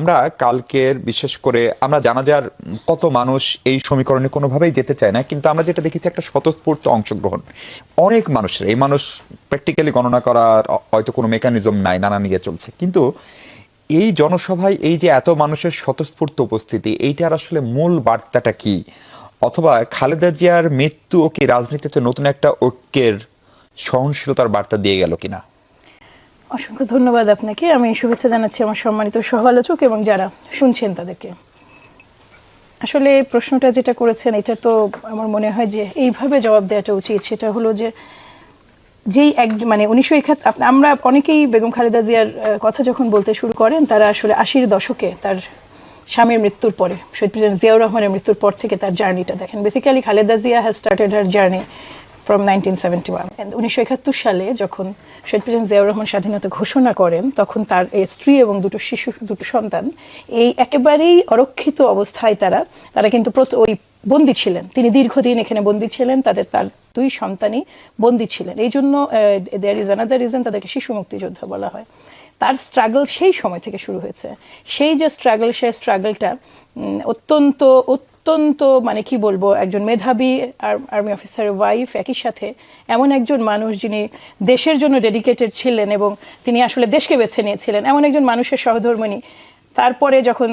আমরা কালকের বিশেষ করে আমরা জানাজার কত মানুষ এই সমীকরণে কোনোভাবেই যেতে চায় না, কিন্তু আমরা যেটা দেখেছি একটা স্বতঃস্ফূর্ত অংশগ্রহণ অনেক মানুষের। এই মানুষ প্র্যাকটিক্যালি গণনা করার হয়তো কোনো মেকানিজম নাই, নানা নিয়ে চলছে, কিন্তু এই জনসভায় এই যে এত মানুষের স্বতঃস্ফূর্ত উপস্থিতি, এইটার আসলে মূল বার্তাটা কি? অথবা খালেদা জিয়ার মৃত্যু ও কি রাজনীতিতে নতুন একটা ঐক্যের সহনশীলতার বার্তা দিয়ে গেল কিনা? অসংখ্য ধন্যবাদ আপনাকে। আমি শুভেচ্ছা জানাচ্ছি আমার সম্মানিত সহ আলোচক এবং যারা শুনছেন তাদেরকে। আসলে প্রশ্নটা যেটা করেছেন এটা তো আমার মনে হয় যে এইভাবে জবাব দেওয়াটা উচিত। সেটা হলো যে যেই এক মানে 1971 আমরা অনেকেই বেগম খালেদা জিয়ার কথা যখন বলতে শুরু করেন, তারা আসলে 80-এর দশকে তার স্বামীর মৃত্যুর পরে, শহীদ প্রেসিডেন্ট জিয়াউর রহমানের মৃত্যুর পর থেকে তার জার্নিটা দেখেন। Basically Khaleda Zia has started her journey from 1971। 1971 সালে যখন শহীদ প্রেসিডেন্ট জিয়াউর রহমান স্বাধীনতা ঘোষণা করেন, তখন তার স্ত্রী এবং দুটো সন্তান এই একেবারেই অরক্ষিত অবস্থায় তারা কিন্তু ওই বন্দী ছিলেন। তিনি দীর্ঘদিন এখানে বন্দী ছিলেন, তার দুই সন্তানই বন্দী ছিলেন। এই জন্য দেয়ার ইজ অ্যানাদার রিজন তাদেরকে শিশু মুক্তিযোদ্ধা বলা হয়। তার স্ট্রাগল সেই সময় থেকে শুরু হয়েছে। সেই যে স্ট্রাগলটা অত্যন্ত অত্যন্ত মানে কি বলবো, একজন মেধাবী আর্মি অফিসারের ওয়াইফ, একই সাথে এমন একজন মানুষ যিনি দেশের জন্য ডেডিকেটেড ছিলেন এবং তিনি আসলে দেশকে বেছে নিয়েছিলেন, এমন একজন মানুষের সহধর্মিণী। তারপরে যখন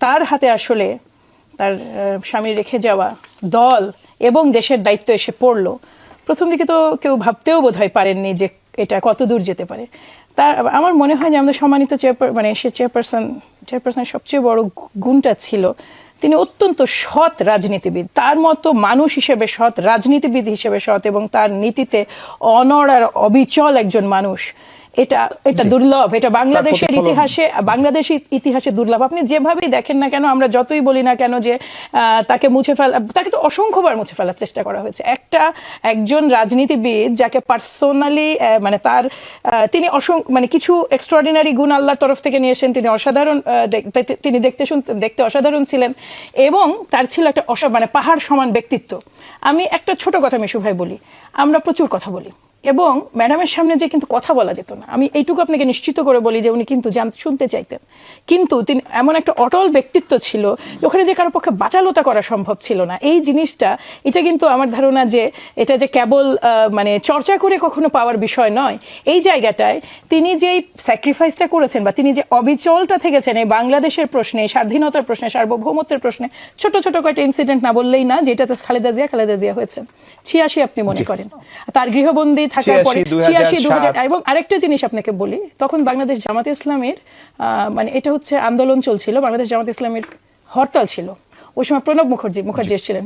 তার হাতে আসলে তার স্বামী রেখে যাওয়া দল এবং দেশের দায়িত্ব এসে পড়লো, প্রথম দিকে তো কেউ ভাবতেও বোধহয় পারেননি যে এটা কত দূর যেতে পারে। আমার মনে হয় যে আমাদের সম্মানিত চেয়ারপারসনের সবচেয়ে বড় গুণটা ছিল তিনি অত্যন্ত সৎ রাজনীতিবিদ। তার মতো মানুষ হিসেবে সৎ, রাজনীতিবিদ হিসেবে সৎ এবং তার নীতিতে অনড় আর অবিচল একজন মানুষ, এটা দুর্লভ। এটা বাংলাদেশের ইতিহাসে দুর্লভ। আপনি যেভাবেই দেখেন না কেন, আমরা যতই বলি না কেন যে তাকে তাকে তো অসংখ্যবার মুছে ফেলার চেষ্টা করা হয়েছে। একজন রাজনীতিবিদ যাকে পার্সোনালি মানে তিনি মানে কিছু এক্সট্রাঅর্ডিনারি গুণ আল্লাহর তরফ থেকে নিয়ে এসেছেন। তিনি অসাধারণ, তিনি দেখতে অসাধারণ ছিলেন এবং তার ছিল একটা মানে পাহাড় সমান ব্যক্তিত্ব। আমি একটা ছোট কথা মিশু ভাই বলি, আমরা প্রচুর কথা বলি এবং ম্যাডামের সামনে যে কিন্তু কথা বলা যেত না। আমি এইটুকু আপনাকে নিশ্চিত করে বলি যে উনি কিন্তু শুনতে চাইতেন, কিন্তু তিনি এমন একটা অটল ব্যক্তিত্ব ছিল ওখানে যে কারো পক্ষে বাচালতা করা সম্ভব ছিল না। এই জিনিসটা, এটা কিন্তু আমার ধারণা যে এটা যে কেবল মানে চর্চা করে কখনো পাওয়ার বিষয় নয়। এই জায়গাটায় তিনি যেই স্যাক্রিফাইসটা করেছেন বা তিনি যে অবিচলটা থেকেছেন এই বাংলাদেশের প্রশ্নে, স্বাধীনতার প্রশ্নে, সার্বভৌমত্বের প্রশ্নে, ছোট ছোট কয়েকটা ইনসিডেন্ট না বললেই না, যেটাতে খালেদা জিয়া হয়েছেন 86 আপনি মনে করেন, তার গৃহবন্দী থাকার পরে 86, 2000। এবং আরেকটা জিনিস আপনাকে বলি, তখন বাংলাদেশ জামাতে ইসলামের মানে এটা হচ্ছে আন্দোলন চলছিল, বাংলাদেশ জামাতে ইসলামের হরতাল ছিল। ওই সময় প্রণব মুখার্জি ছিলেন।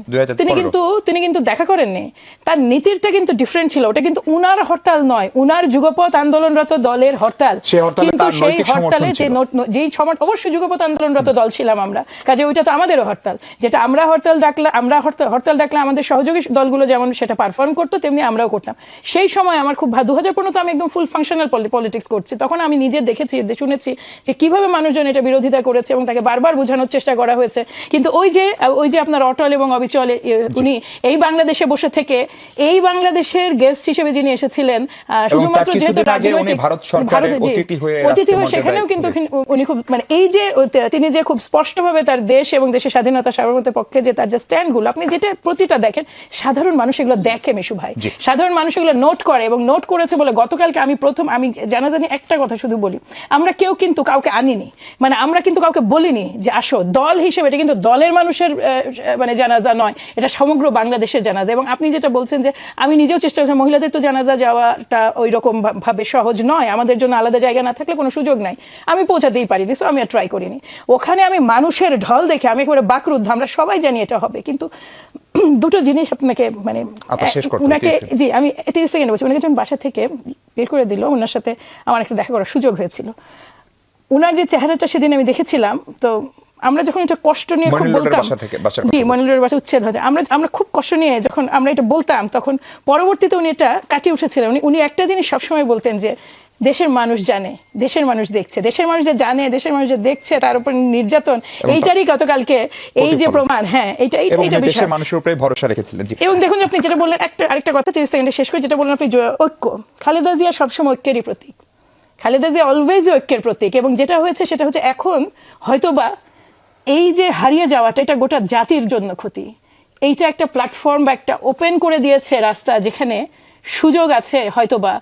তিনি কিন্তু দেখা করেননি। তার নীতিটা কিন্তু ডিফারেন্ট ছিল। ওটা কিন্তু উনার হরতাল নয়, উনার যুগপৎ আন্দোলনরত দলের হরতাল। কিন্তু সেই হরতালে যেই অবশ্যই যুগপৎ আন্দোলনরত দল ছিলাম আমরা, কাজে ওইটা তো আমাদেরও হরতাল। যেটা আমরা হরতাল ডাকলে আমাদের সহযোগী দলগুলো যেমন সেটা পারফর্ম করতো, তেমনি আমরাও করতাম। সেই সময় আমার খুব 2015 তো আমি একদম ফুল ফাংশনাল পলিটিক্স করছি, তখন আমি নিজে দেখেছি, শুনেছি যে কিভাবে মানুষজন এটা বিরোধিতা করেছে এবং তাকে বারবার বোঝানোর চেষ্টা করা হয়েছে। কিন্তু ওই যে আপনার অটল এবং অবিচল উনি এই বাংলাদেশে বসে থেকে এই বাংলাদেশের গেস্ট হিসেবে যিনি এসেছিলেন, শুধুমাত্র যেহেতু অতিথি হয়ে, সেখানেও কিন্তু উনি খুব মানে এই যে তিনি যে খুব স্পষ্টভাবে তার দেশ এবং দেশের স্বাধীনতা সার্বভৌমত্বের পক্ষে যে তার যে স্ট্যান্ডগুলো, আপনি যেটা প্রতিটা দেখেন, সাধারণ মানুষ এগুলো দেখে মিশু ভাই, সাধারণ মানুষ এগুলো নোট করে এবং নোট করেছে বলে গতকালকে আমি জানাজানি একটা কথা শুধু বলি, আমরা কেউ কিন্তু কাউকে আনিনি, মানে আমরা কিন্তু কাউকে বলিনি যে আসো দল হিসেবে। এটা কিন্তু দলের মানুষের মানে জানাজা নয়, এটা সমগ্র বাংলাদেশের জানাজা। এবং আপনি যেটা বলছেন যে আমি নিজেও চেষ্টা করছি, মহিলাদের তো জানাজা যাওয়াটা ওই রকম ভাবে সহজ নয়, আমাদের জন্য আলাদা জায়গা না থাকলে কোনো সুযোগ নাই, আমি পৌঁছাতেই পারিনি, সো আমি আর ট্রাই করিনি। ওখানে আমি মানুষের ঢল দেখে আমি একেবারে বাকরুদ্ধ। আমরা সবাই জানি এটা হবে, কিন্তু দুটো জিনিস আপনাকে মানে উনাকে, জি আমি 30 সেকেন্ড বলছি, উনাকে যখন বাসা থেকে বের করে দিল, ওনার সাথে আমার একটা দেখা করার সুযোগ হয়েছিল। উনার যে চেহারাটা সেদিন আমি দেখেছিলাম, তো আমরা যখন এটা কষ্ট নিয়ে খুব বলতাম, জি মনিরের বাসা উচ্ছেদ হয়েছে, আমরা খুব কষ্ট নিয়ে যখন আমরা এটা বলতাম, তখন পরবর্তীতে উনি এটা কাটিয়ে উঠেছিলেন। উনি একটা জিনিস সবসময় বলতেন যে দেশের মানুষ জানে, দেশের মানুষ দেখছে, দেশের মানুষ যে জানে, দেশের মানুষ যে দেখছে, তার উপর নির্যাতন, এইটারই গতকালকে এই যে প্রমাণ। হ্যাঁ, এইটা দেশের মানুষের উপরে ভরসা রেখেছিলেন। এবং দেখুন আপনি যেটা বললেন, আরেকটা কথা 30 সেকেন্ডে শেষ করে, যেটা বললেন আপনি ঐক্য, খালেদা জিয়া সবসময় ঐক্যেরই প্রতীক। খালেদা জিয়া অলওয়েজ ঐক্যের প্রতীক, এবং যেটা হয়েছে সেটা হচ্ছে এখন হয়তোবা এই যে হারিয়ে যাওয়াটা এটা গোটা জাতির জন্য ক্ষতি। এইটা একটা প্ল্যাটফর্ম বা একটা ওপেন করে দিয়েছে রাস্তা, যেখানে সুযোগ আছে হয়তোবা